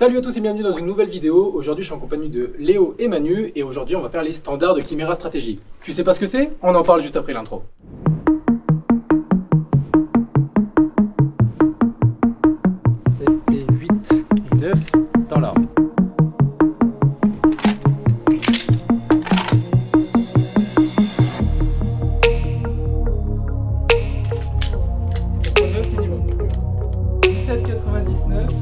Salut à tous et bienvenue dans une nouvelle vidéo. Aujourd'hui je suis en compagnie de Léo et Manu et aujourd'hui on va faire les standards de Chimera Strategy. Tu sais pas ce que c'est? On en parle juste après l'intro. Et 8 et 9 dans l'ordre. Minimum. 17,99.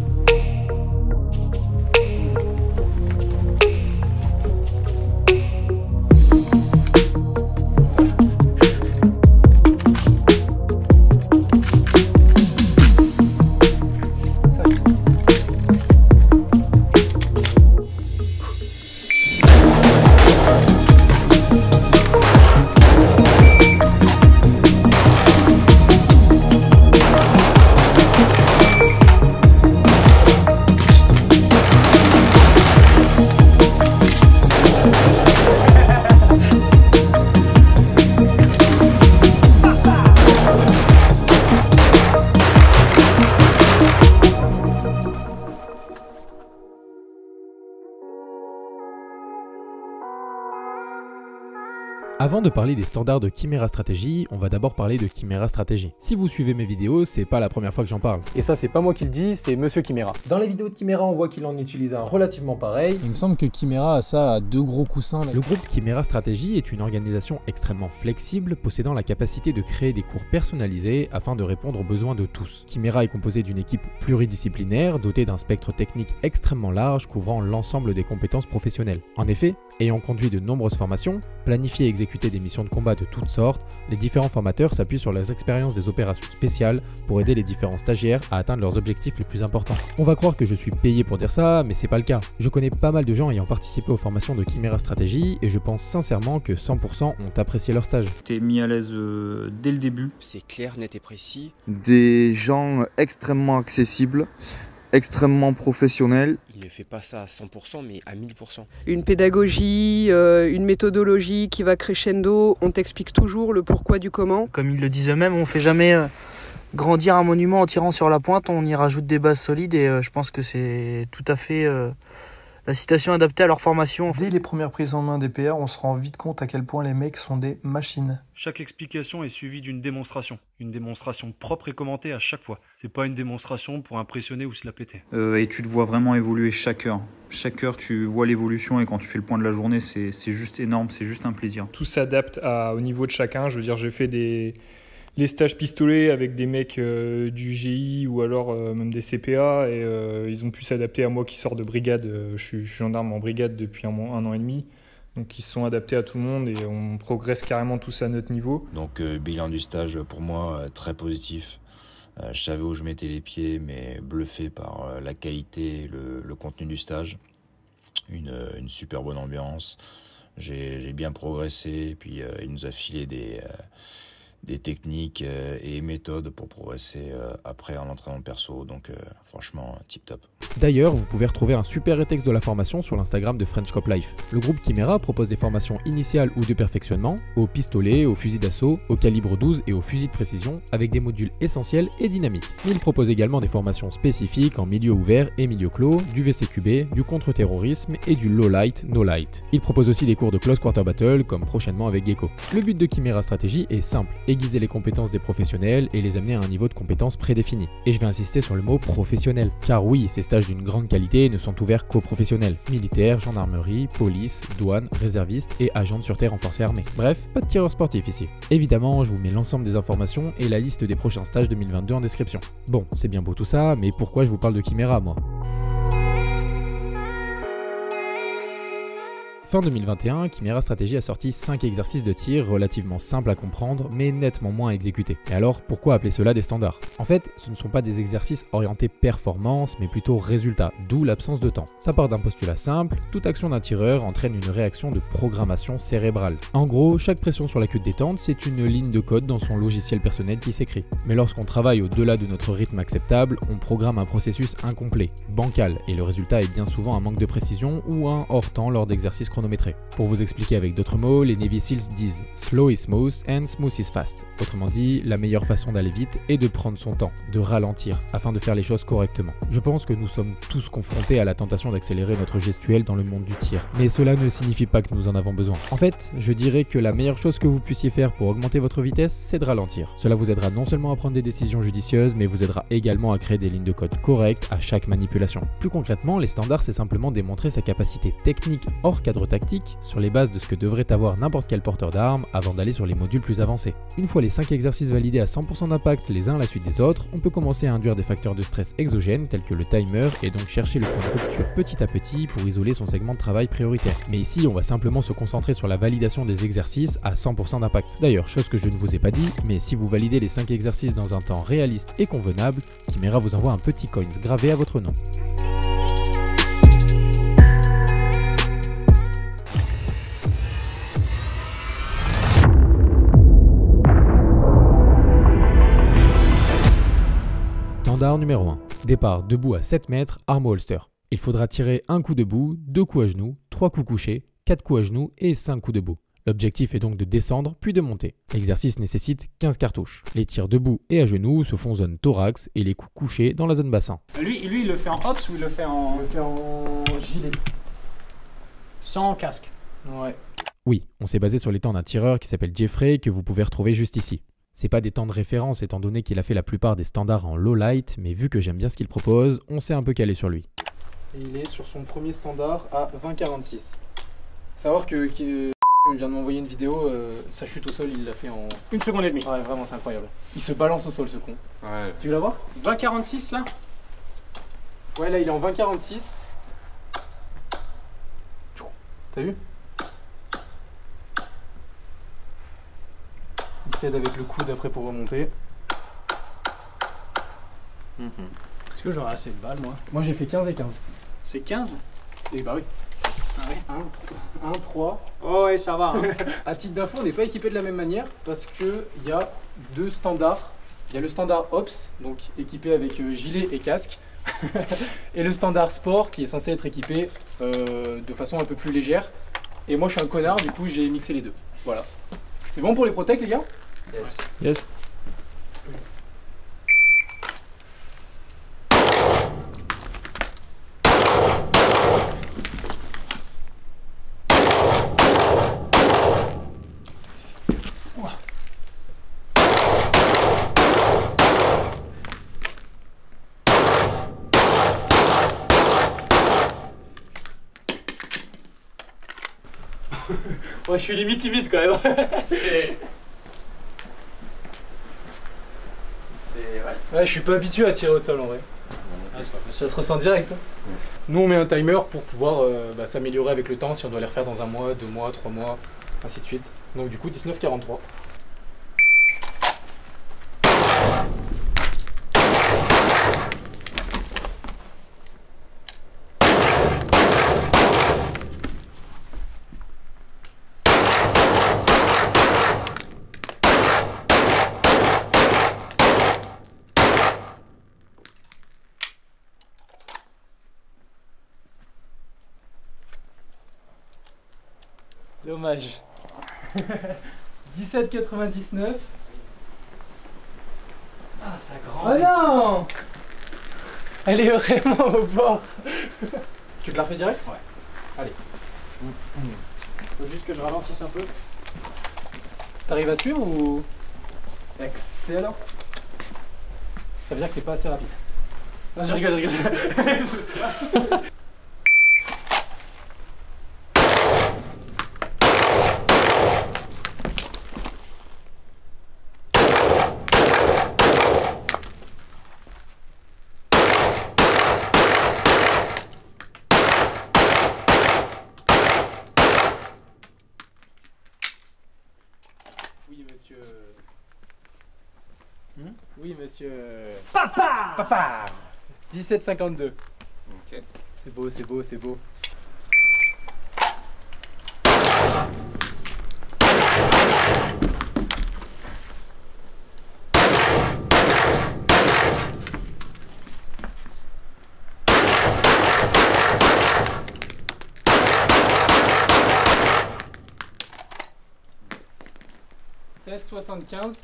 Avant de parler des standards de Chimera Strategy, on va d'abord parler de Chimera Strategy. Si vous suivez mes vidéos, c'est pas la première fois que j'en parle. Et ça, c'est pas moi qui le dis, c'est Monsieur Chimera. Dans les vidéos de Chimera, on voit qu'il en utilise un relativement pareil. Il me semble que Chimera a ça à deux gros coussins. Là. Le groupe Chimera Strategy est une organisation extrêmement flexible, possédant la capacité de créer des cours personnalisés afin de répondre aux besoins de tous. Chimera est composé d'une équipe pluridisciplinaire, dotée d'un spectre technique extrêmement large, couvrant l'ensemble des compétences professionnelles. En effet, ayant conduit de nombreuses formations, planifié et exécuté des missions de combat de toutes sortes, les différents formateurs s'appuient sur les expériences des opérations spéciales pour aider les différents stagiaires à atteindre leurs objectifs les plus importants. On va croire que je suis payé pour dire ça, mais c'est pas le cas. Je connais pas mal de gens ayant participé aux formations de Chimera Strategy et je pense sincèrement que 100% ont apprécié leur stage. T'es mis à l'aise dès le début. C'est clair, net et précis. Des gens extrêmement accessibles, extrêmement professionnels. Il ne fait pas ça à 100%, mais à 1000%. Une pédagogie, une méthodologie qui va crescendo, on t'explique toujours le pourquoi du comment. Comme ils le disent eux-mêmes, on ne fait jamais grandir un monument en tirant sur la pointe, on y rajoute des bases solides et je pense que c'est tout à fait la citation adaptée à leur formation. Dès les premières prises en main des PR, on se rend vite compte à quel point les mecs sont des machines. Chaque explication est suivie d'une démonstration propre et commentée à chaque fois. C'est pas une démonstration pour impressionner ou se la péter. Et tu te vois vraiment évoluer chaque heure. Chaque heure, tu vois l'évolution et quand tu fais le point de la journée, c'est juste énorme, c'est juste un plaisir. Tout s'adapte au niveau de chacun. Je veux dire, j'ai fait les stages pistolets avec des mecs du GI ou alors même des CPA et ils ont pu s'adapter à moi qui sors de brigade. Je suis gendarme en brigade depuis un an et demi. Donc ils se sont adaptés à tout le monde et on progresse carrément tous à notre niveau. Donc bilan du stage pour moi très positif. Je savais où je mettais les pieds mais bluffé par la qualité, le contenu du stage. Une super bonne ambiance. J'ai bien progressé et puis il nous a filé des techniques et méthodes pour progresser après en entraînement perso, donc franchement tip top. D'ailleurs, vous pouvez retrouver un super rétexte de la formation sur l'Instagram de French Cop Life. Le groupe Chimera propose des formations initiales ou de perfectionnement, au pistolet, au fusil d'assaut, au calibre 12 et au fusil de précision, avec des modules essentiels et dynamiques. Mais il propose également des formations spécifiques en milieu ouvert et milieu clos, du VCQB, du contre-terrorisme et du low light, no light. Il propose aussi des cours de close quarter battle, comme prochainement avec Gecko. Le but de Chimera Strategy est simple, aiguiser les compétences des professionnels et les amener à un niveau de compétence prédéfini. Et je vais insister sur le mot professionnel, car oui, ces stages d'une grande qualité ne sont ouverts qu'aux professionnels. Militaires, gendarmerie, police, douane, réservistes et agents de sûreté renforcée armée. Bref, pas de tireur sportif ici. Évidemment, je vous mets l'ensemble des informations et la liste des prochains stages 2022 en description. Bon, c'est bien beau tout ça, mais pourquoi je vous parle de Chimera, moi ? Fin 2021, Chimera Strategy a sorti 5 exercices de tir relativement simples à comprendre, mais nettement moins à exécuter. Et alors, pourquoi appeler cela des standards? En fait, ce ne sont pas des exercices orientés performance, mais plutôt résultat, d'où l'absence de temps. Ça part d'un postulat simple, toute action d'un tireur entraîne une réaction de programmation cérébrale. En gros, chaque pression sur la queue de détente, c'est une ligne de code dans son logiciel personnel qui s'écrit. Mais lorsqu'on travaille au-delà de notre rythme acceptable, on programme un processus incomplet, bancal, et le résultat est bien souvent un manque de précision ou un hors-temps lors d'exercices chronométrés. chronométré. Pour vous expliquer avec d'autres mots, les Navy Seals disent « slow is smooth and smooth is fast ». Autrement dit, la meilleure façon d'aller vite est de prendre son temps, de ralentir, afin de faire les choses correctement. Je pense que nous sommes tous confrontés à la tentation d'accélérer notre gestuelle dans le monde du tir, mais cela ne signifie pas que nous en avons besoin. En fait, je dirais que la meilleure chose que vous puissiez faire pour augmenter votre vitesse, c'est de ralentir. Cela vous aidera non seulement à prendre des décisions judicieuses, mais vous aidera également à créer des lignes de code correctes à chaque manipulation. Plus concrètement, les standards, c'est simplement démontrer sa capacité technique hors cadre tactique sur les bases de ce que devrait avoir n'importe quel porteur d'armes avant d'aller sur les modules plus avancés. Une fois les 5 exercices validés à 100% d'impact les uns à la suite des autres, on peut commencer à induire des facteurs de stress exogènes tels que le timer et donc chercher le point de rupture petit à petit pour isoler son segment de travail prioritaire. Mais ici, on va simplement se concentrer sur la validation des exercices à 100% d'impact. D'ailleurs, chose que je ne vous ai pas dit, mais si vous validez les 5 exercices dans un temps réaliste et convenable, Chimera vous envoie un petit coins gravé à votre nom. Standard numéro 1. Départ debout à 7 mètres, arme au holster. Il faudra tirer un coup debout, 2 coups à genoux, 3 coups couchés, 4 coups à genoux et 5 coups debout. L'objectif est donc de descendre puis de monter. L'exercice nécessite 15 cartouches. Les tirs debout et à genoux se font zone thorax et les coups couchés dans la zone bassin. Lui il le fait en hops ou il le fait en... Il le fait en gilet. Sans casque. Ouais. Oui, on s'est basé sur les temps d'un tireur qui s'appelle Jeffrey que vous pouvez retrouver juste ici. C'est pas des temps de référence étant donné qu'il a fait la plupart des standards en low light, mais vu que j'aime bien ce qu'il propose, on s'est un peu calé sur lui. Et il est sur son premier standard à 20,46. Savoir que il vient de m'envoyer une vidéo, sa chute au sol, il l'a fait en 1 seconde et demie. Ouais, vraiment, c'est incroyable. Il se balance au sol, ce con. Ouais. Tu veux la voir? 20,46 là? Ouais, là il est en 20,46. T'as vu? Il cède avec le coude après pour remonter. Est-ce que j'aurai assez de balles, moi? Moi j'ai fait 15 et 15. C'est 15? C'est bah oui. Ah ouais, 1, 3. Oh ouais, ça va. Hein. À titre d'info, on n'est pas équipé de la même manière parce qu'il y a 2 standards. Il y a le standard Ops, donc équipé avec gilet et casque. Et le standard Sport qui est censé être équipé de façon un peu plus légère. Et moi je suis un connard, du coup j'ai mixé les deux. Voilà. C'est bon pour les protects, les gars? Yes. Yes. Ouais, je suis limite quand même. C'est... Ouais, je suis pas habitué à tirer au sol en vrai. Ça se ressent direct. Hein. Nous on met un timer pour pouvoir s'améliorer avec le temps si on doit les refaire dans 1 mois, 2 mois, 3 mois, ainsi de suite. Donc du coup 19,43. Dommage. 17,99. Ah, ça grandit. Oh non! Elle est vraiment au bord. Tu te la refais direct? Ouais. Allez. Faut juste que je ralentisse un peu. T'arrives à suivre ou... Excellent. Ça veut dire que t'es pas assez rapide. Non, je rigole. Oui, monsieur. Papa 17,52. Ok. C'est beau. 16,75.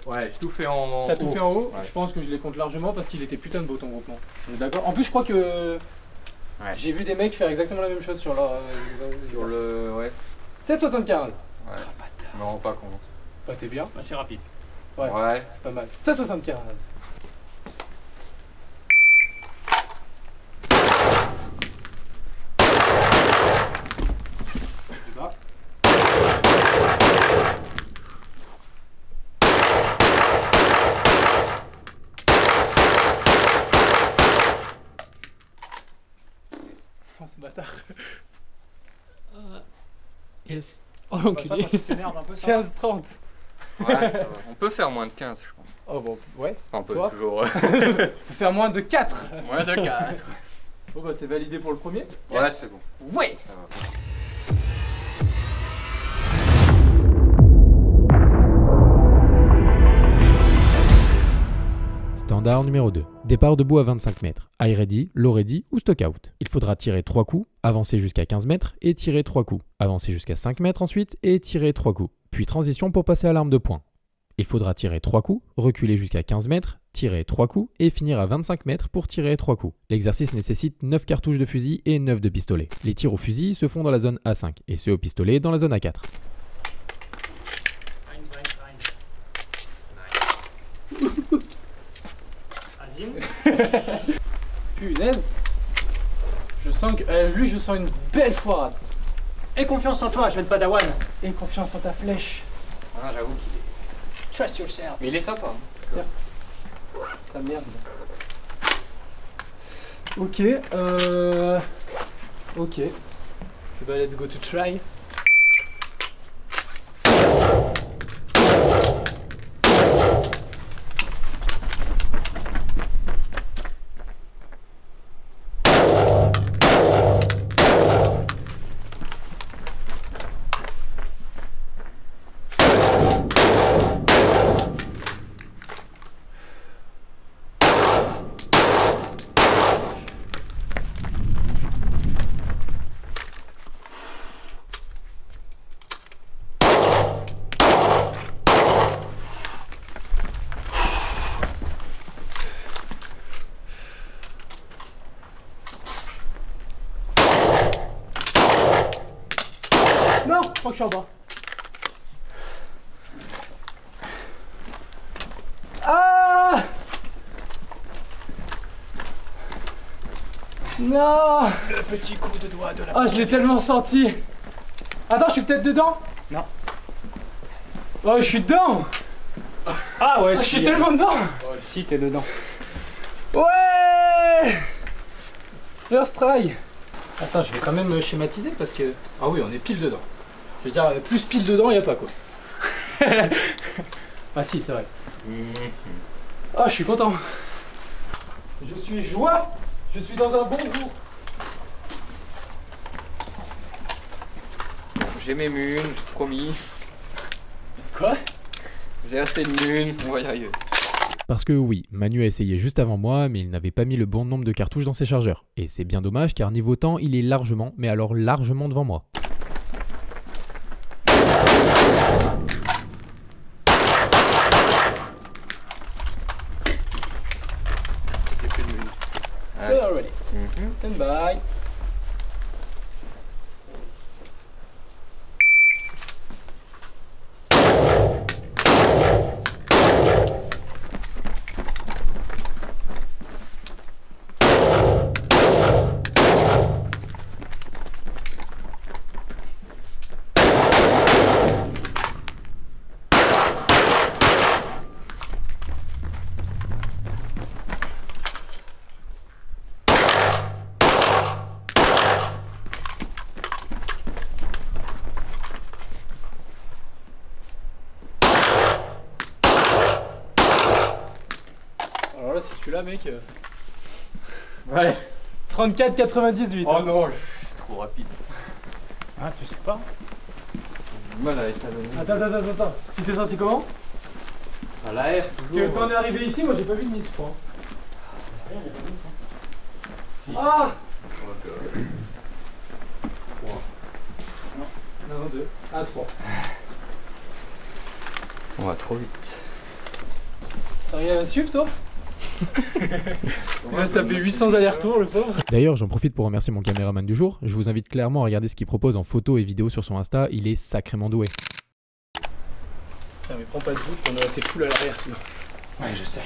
Ouais, j'ai tout fait en haut. T'as tout fait en haut? Ouais. Je pense que je les compte largement parce qu'il était putain de beau ton groupement. D'accord. En plus, je crois que j'ai vu des mecs faire exactement la même chose sur leur. Sur le. Ouais. 16,75. Ouais. Je me rends pas compte. Bah, t'es bien. Bah, c'est rapide. Ouais. C'est pas mal. 16,75. Oh, ce bâtard. Yes. Oh l'enculé. 15-30. Ouais, ça va. On peut faire moins de 15, je pense. Oh bon, ouais. Enfin, on peut Toi toujours. On peut faire moins de 4. Moins de 4. Bon bah c'est validé pour le premier. Ouais, Yes. c'est bon. Ouais. Ça va. Standard numéro 2. Départ debout à 25 mètres. High ready, low ready ou stock out. Il faudra tirer 3 coups, avancer jusqu'à 15 mètres et tirer 3 coups. Avancer jusqu'à 5 mètres ensuite et tirer 3 coups. Puis transition pour passer à l'arme de poing. Il faudra tirer 3 coups, reculer jusqu'à 15 mètres, tirer 3 coups et finir à 25 mètres pour tirer 3 coups. L'exercice nécessite 9 cartouches de fusil et 9 de pistolet. Les tirs au fusil se font dans la zone A5 et ceux au pistolet dans la zone A4. Punaise. Je sens que lui je sens une belle foirade. Aie confiance en toi, jeune padawan. Et confiance en ta flèche. Ah, j'avoue qu'il est. Trust yourself. Mais il est sympa. Tiens. Ta merde. Ok, ok. Bah let's go to try. Non, je crois que je suis en bas. Ah! Non! Le petit coup de doigt de la. Ah, je l'ai tellement senti. Attends, je suis peut-être dedans? Non. Oh, je suis dedans! Ah ouais, je suis tellement dedans! Si, t'es dedans. Ouais! First try! Attends, je vais quand même schématiser parce que. Ah oui, on est pile dedans. Je veux dire, plus pile dedans, il n'y a pas quoi. Ah si, c'est vrai. Ah, je suis content. Je suis joie. Je suis dans un bon jour. J'ai mes munes, promis. Quoi? J'ai assez de munes, on va y arriver. Parce que oui, Manu a essayé juste avant moi, mais il n'avait pas mis le bon nombre de cartouches dans ses chargeurs. Et c'est bien dommage car niveau temps, il est largement, mais alors largement devant moi. J'ai plus de munes. So already. Stand by. Alors là, si tu l'as, mec. Ouais. 34,98. Oh non, c'est trop rapide. Ah, tu sais pas? J'ai du mal à étalonner. Attends. Tu t'es senti comment? À l'air, Parce toujours. que quand on est arrivé ici, moi j'ai pas vu de mise, je crois. Rien, il y a pas de mise, hein. Si, si. Ah! Donc, 3. Non, 2. Ah, 3. On va trop vite. T'arrives à suivre toi? Il va se taper 800 allers-retours le pauvre. D'ailleurs, j'en profite pour remercier mon caméraman du jour. Je vous invite clairement à regarder ce qu'il propose en photo et vidéo sur son Insta, il est sacrément doué. Tiens mais prends pas de doute, on aurait été full à l'arrière sinon. Ouais, je sais.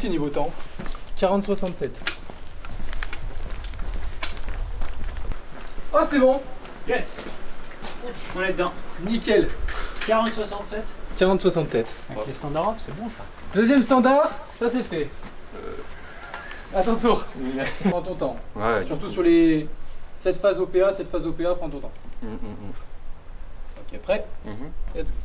Niveau temps 40-67. Oh c'est bon. Yes. On est dedans. Nickel. 40-67. 40-67. Avec les standards, c'est bon ça. Deuxième standard, ça c'est fait. À ton tour. Prends ton temps. Ouais. Surtout sur les 7 phases OPA, prends ton temps. Ok, prêt? Let's go.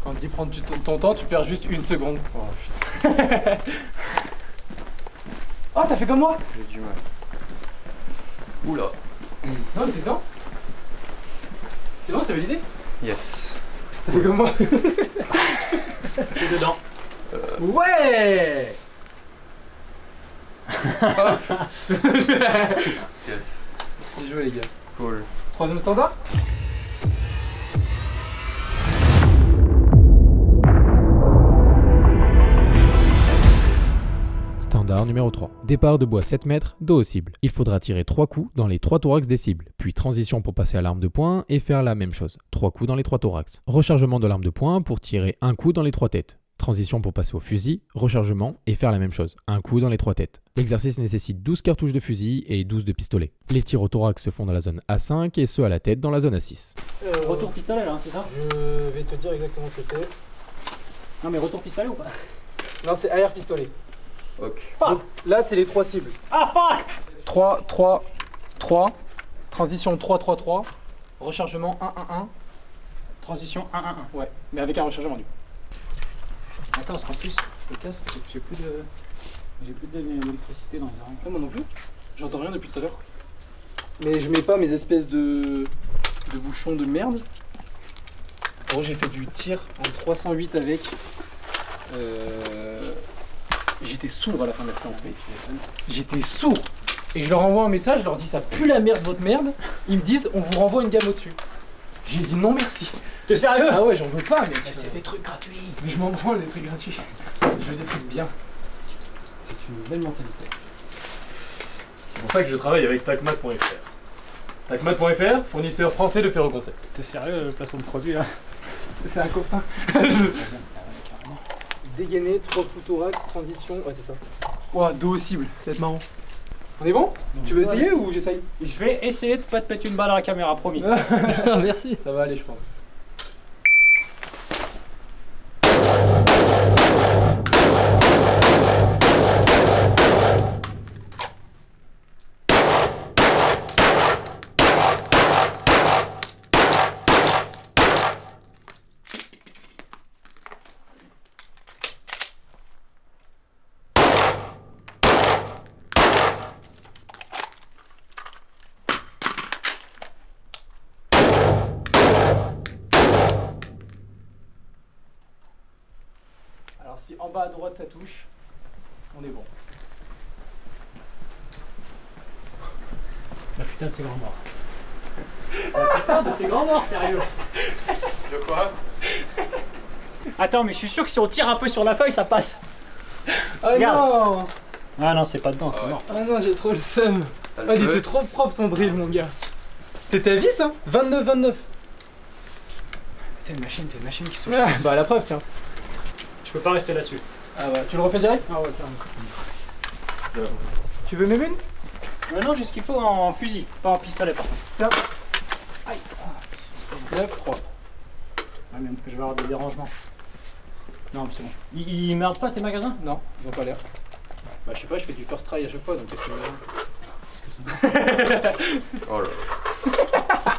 Quand on dit prendre ton temps, tu perds juste une seconde. Oh putain. Oh, t'as fait comme moi? J'ai du mal. Oula. Non, mais t'es dedans? C'est bon, c'est validé? Yes. T'as fait comme moi? C'est dedans. Ouais. Yes. Bien joué les gars. Cool. Troisième standard? Standard numéro 3. Départ de bois 7 mètres, dos aux cibles. Il faudra tirer 3 coups dans les 3 thorax des cibles, puis transition pour passer à l'arme de poing et faire la même chose. 3 coups dans les 3 thorax. Rechargement de l'arme de poing pour tirer 1 coup dans les 3 têtes. Transition pour passer au fusil, rechargement et faire la même chose. 1 coup dans les 3 têtes. L'exercice nécessite 12 cartouches de fusil et 12 de pistolet. Les tirs au thorax se font dans la zone A5 et ceux à la tête dans la zone A6. Retour pistolet là, c'est ça? Je vais te dire exactement ce que c'est. Non mais retour pistolet ou pas? Non, c'est arrière pistolet. Ok. Donc, là, c'est les 3 cibles. Ah fuck! 3, 3, 3. Transition 3, 3, 3. Rechargement 1, 1, 1. Transition 1, 1, 1. Ouais, mais avec un rechargement du coup. Attends, parce qu'en plus, le casque, j'ai plus d'électricité dans les oreilles. Moi non plus. J'entends rien depuis tout à l'heure. Mais je mets pas mes espèces de bouchons de merde. En gros, j'ai fait du tir en 308 avec. J'étais sourd à la fin de la séance, mec. J'étais sourd. Et je leur envoie un message, je leur dis ça pue la merde votre merde. Ils me disent on vous renvoie une gamme au-dessus. J'ai dit non merci. T'es sérieux? Ah ouais, j'en veux pas mec. C'est des trucs gratuits. Mais je m'en branle des trucs gratuits. Je veux des trucs bien. C'est une belle mentalité. C'est pour ça que je travaille avec TacMat.fr. TacMat.fr, fournisseur français de ferroconcept. T'es sérieux le placement de produit là? C'est un copain. Dégainé, 3 coups thorax, transition, ouais c'est ça. Ouah, dos aux cibles, ça va être marrant. On est bon? Donc, tu veux essayer ou j'essaye? Je vais essayer de pas te mettre une balle à la caméra, promis. Merci. Ça va aller je pense. Si en bas à droite ça touche, on est bon. Ah putain, c'est grand mort. Oh putain, de ces grands morts, sérieux. De quoi? Attends, mais je suis sûr que si on tire un peu sur la feuille, ça passe. Ah non! Ah non, c'est pas dedans, c'est mort. Ah non, j'ai trop le seum. Ah, il était trop propre ton drill, mon gars. T'étais vite, hein? 29-29. T'es une machine qui souffle. Ah, bah, à la preuve, tiens. Je peux pas rester là-dessus. Ah bah, tu le refais direct? Ah ouais, carrément. Tu veux même une? Non, j'ai ce qu'il faut en fusil, pas en pistolet par contre. Tiens. Aïe. 9-3. Ah, même que je vais avoir des dérangements. Non, mais c'est bon. Ils merdent pas tes magasins? Non, ils ont pas l'air. Bah, je sais pas, je fais du first try à chaque fois, donc qu'est-ce que tu veux? Oh là là.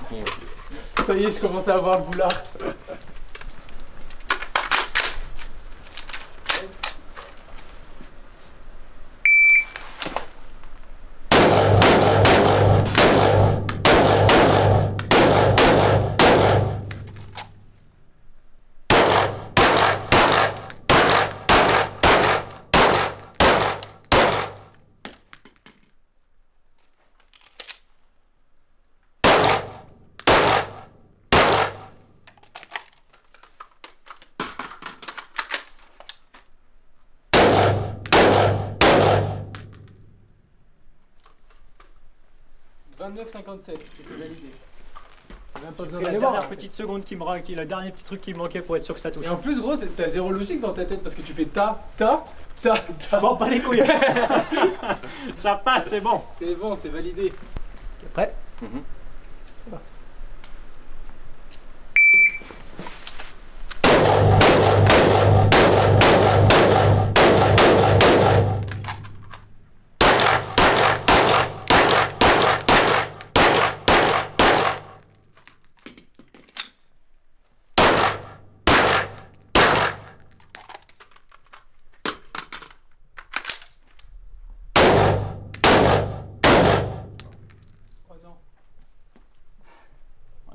Ça y est, je commence à avoir le boulard. « 29,57 », c'était validé. Même pas besoin la d'aller voir. dernière petite seconde qui me manque, le dernier petit truc qui me manquait pour être sûr que ça touche. Et en plus, gros, t'as zéro logique dans ta tête parce que tu fais ta. Je m'en bats les couilles. Ça passe, c'est bon. C'est bon, c'est validé. Prêt? C'est parti.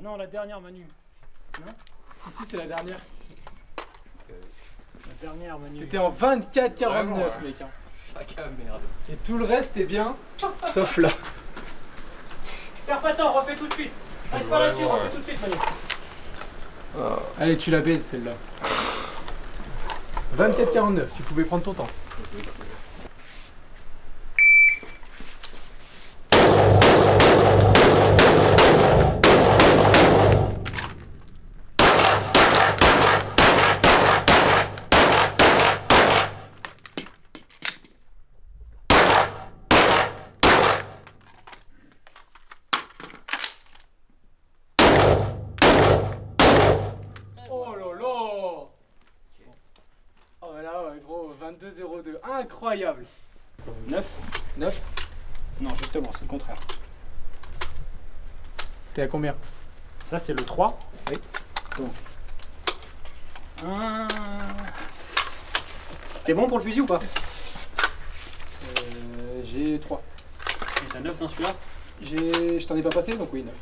Ah non, la dernière, Manu. Non? Si, c'est la dernière. La dernière, Manu. T'étais en 24-49, mec. Hein. Sac à merde. Et tout le reste est bien, sauf là. Perds pas de temps, refais tout de suite. Reste pas là-dessus, refais tout de suite, Manu. Allez, tu la baises celle-là. 24-49, tu pouvais prendre ton temps. Oh là là! Oh là ouais, gros, 22-02, incroyable! 9. 9? Non, justement, c'est le contraire. T'es à combien? Ça, c'est le 3. Oui. Donc. T'es bon pour le fusil ou pas? J'ai 3. Et t'as 9 dans celui-là? Je t'en ai pas passé, donc oui, 9.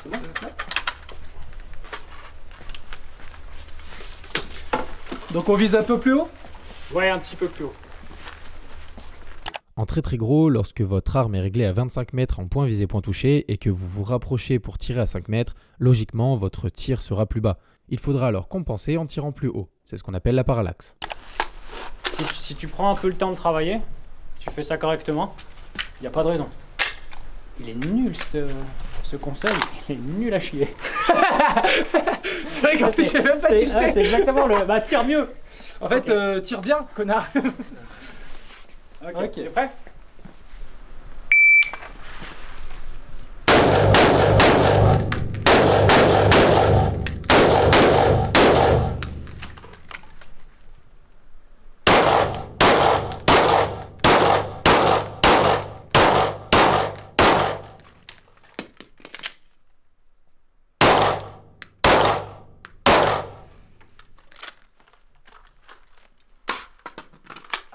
C'est bon? Donc on vise un peu plus haut? Ouais, un petit peu plus haut. En très très gros, lorsque votre arme est réglée à 25 mètres en point visé point touché et que vous vous rapprochez pour tirer à 5 mètres, logiquement votre tir sera plus bas. Il faudra alors compenser en tirant plus haut. C'est ce qu'on appelle la parallaxe. Si tu prends un peu le temps de travailler, tu fais ça correctement, il n'y a pas de raison. Il est nul ce conseil, il est nul à chier. C'est vrai qu'en plus j'ai même pas tilté. C'est exactement le... Bah tire mieux. En fait, tire bien, connard. Ok, t'es prêt?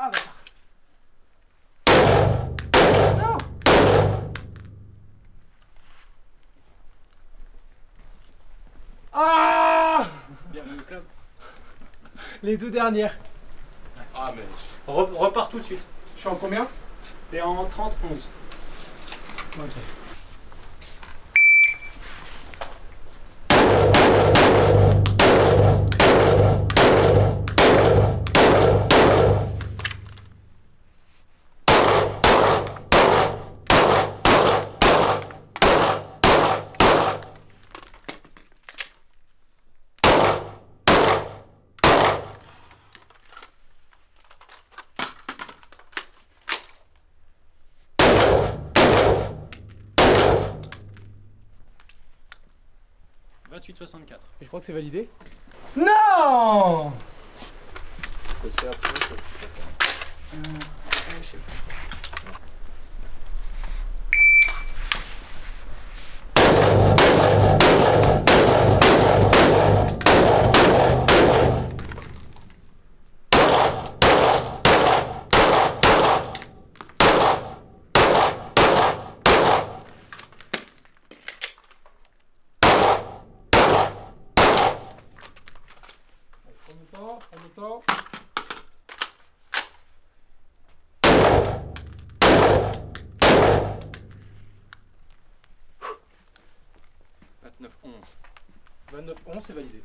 Ah bah. Non. Ah. Bienvenue au club. Les deux dernières. Ah, mais. Repars tout de suite. Je suis en combien? T'es en 30-11. Ok. Et je crois que c'est validé. Non! Prends le temps. 29-11, c'est validé.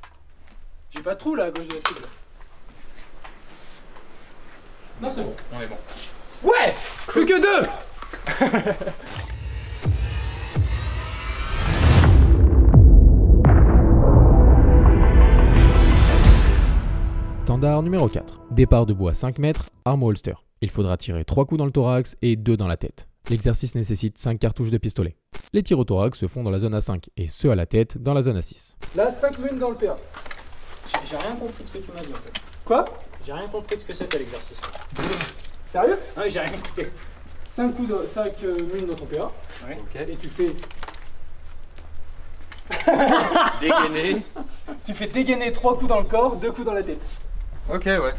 J'ai pas de trou là à gauche de la cible. Non, c'est bon. On est bon. Ouais! Plus que 2! Standard numéro 4. Départ de bois 5 mètres, arme au holster. Il faudra tirer 3 coups dans le thorax et 2 dans la tête. L'exercice nécessite 5 cartouches de pistolet. Les tirs au thorax se font dans la zone A5 et ceux à la tête dans la zone A6. Là, 5 munes dans le PA. J'ai rien compris de ce que tu m'as dit en fait. Quoi? J'ai rien compris de ce que c'était l'exercice. Sérieux? Ouais, j'ai rien écouté. 5 munes dans ton PA. Ouais. Ok. Et tu fais. Dégainer. Tu fais dégainer 3 coups dans le corps, 2 coups dans la tête. Ok, ouais.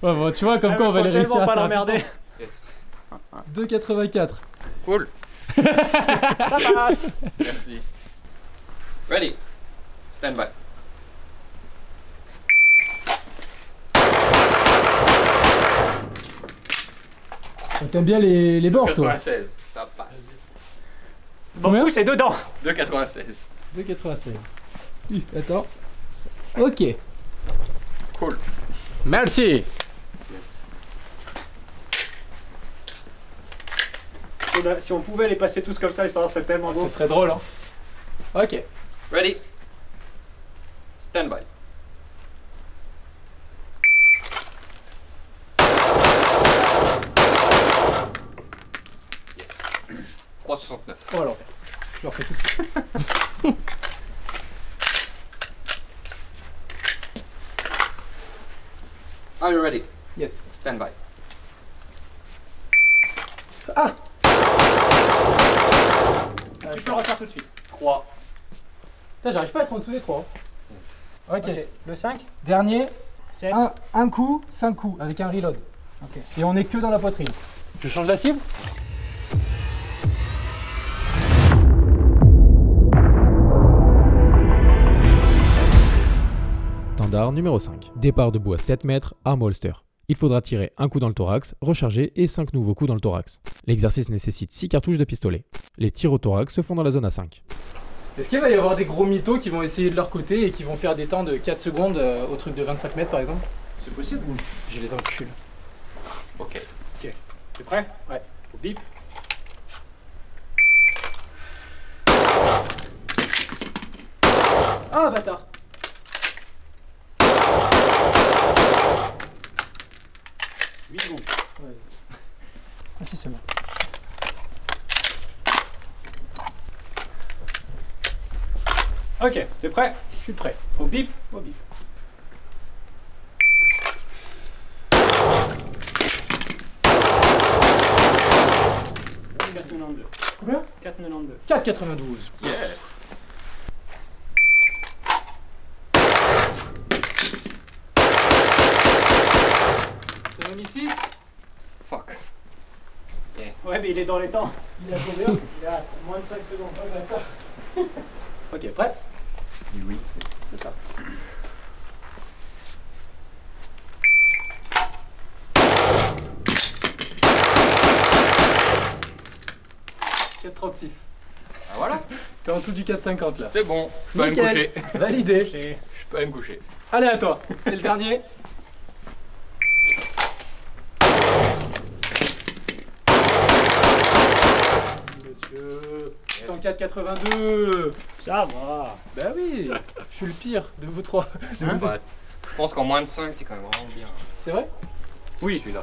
Ouais, bon, tu vois, comme quoi on va les réussir à pas l'emmerder. Yes. 2,84. Cool. Ça passe. Merci. Ready. Stand by. T'aimes bien les bords, toi? 96, ça passe. Bon, c'est dedans. 2,96. 2,96. Attends. Ok. Cool. Merci. Si on pouvait les passer tous comme ça, ça serait tellement beau. Ce serait drôle, hein. Ok. Ready. Stand by. Yes. 3,69. On va le refaire. Je le refais tout de suite. Are you ready? Yes. Stand by. Ah! Tu peux le refaire tout de suite. 3. Putain, j'arrive pas à être en dessous des 3. Ok. Le 5? Dernier. 7. Un coup, 5 coups, avec un reload. Ok. Et on est que dans la poitrine. Je change la cible? Standard numéro 5. Départ de bois 7 mètres, arme au holster. Il faudra tirer un coup dans le thorax, recharger et 5 nouveaux coups dans le thorax. L'exercice nécessite 6 cartouches de pistolet. Les tirs au thorax se font dans la zone A5. Est-ce qu'il va y avoir des gros mythos qui vont essayer de leur côté et qui vont faire des temps de 4 secondes au truc de 25 mètres par exemple? C'est possible. Je les encule. Ok. Ok. T'es prêt? Ouais. Au bip. Ah, bâtard! Ouais. Ah si, c'est bon. Ok, t'es prêt? Je suis prêt. Au bip. Au bip. Combien? 4,92. 4,92. Yeah. T'en as mis 6? Fuck. Ouais, mais il est dans les temps. Il a combien? Il a moins de 5 secondes. Ok, prêt? Oui. C'est parti. 4,36. Ah voilà. T'es en dessous du 4,50 là. C'est bon, je peux aller me coucher. Validé. Je peux aller me coucher. Allez, à toi. C'est le dernier. Monsieur. Yes. En 4,82. Ça va. Bah oui. Je suis le pire de vous trois. Bah, je pense qu'en moins de 5, t'es quand même vraiment bien. C'est vrai? Oui. Celui-là.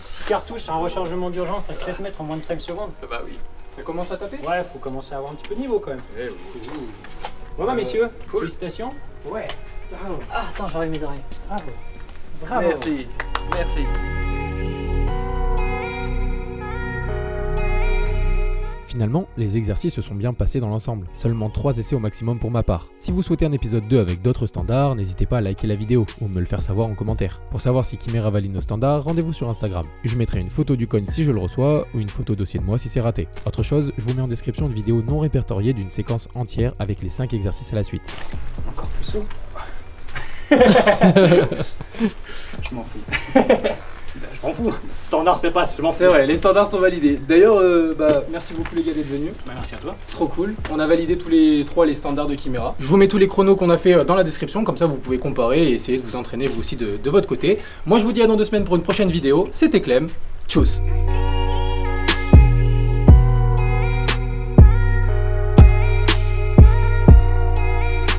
6 cartouches, un rechargement d'urgence à 7 mètres en moins de 5 secondes. Bah oui. Ça commence à taper? Ouais, faut commencer à avoir un petit peu de niveau quand même. Eh oui. Voilà, messieurs. Cool. Félicitations. Ouais. Bravo. Ah, attends, j'enlève mes oreilles. Bravo. Bravo. Merci. Merci. Finalement, les exercices se sont bien passés dans l'ensemble. Seulement 3 essais au maximum pour ma part. Si vous souhaitez un épisode 2 avec d'autres standards, n'hésitez pas à liker la vidéo ou me le faire savoir en commentaire. Pour savoir si Chimera valide nos standards, rendez-vous sur Instagram. Je mettrai une photo du cogne si je le reçois ou une photo dossier de moi si c'est raté. Autre chose, je vous mets en description une vidéo non répertoriée d'une séquence entière avec les 5 exercices à la suite. Encore plus haut. Je m'en fous. Je m'en fous. Standard c'est pas, je m'en fous. C'est vrai, les standards sont validés. D'ailleurs, merci beaucoup les gars d'être venus. Bah, merci à toi. Trop cool. On a validé tous les 3 les standards de Chimera. Je vous mets tous les chronos qu'on a fait dans la description, comme ça vous pouvez comparer et essayer de vous entraîner vous aussi de votre côté. Moi je vous dis à dans 2 semaines pour une prochaine vidéo. C'était Clem. Tchuss.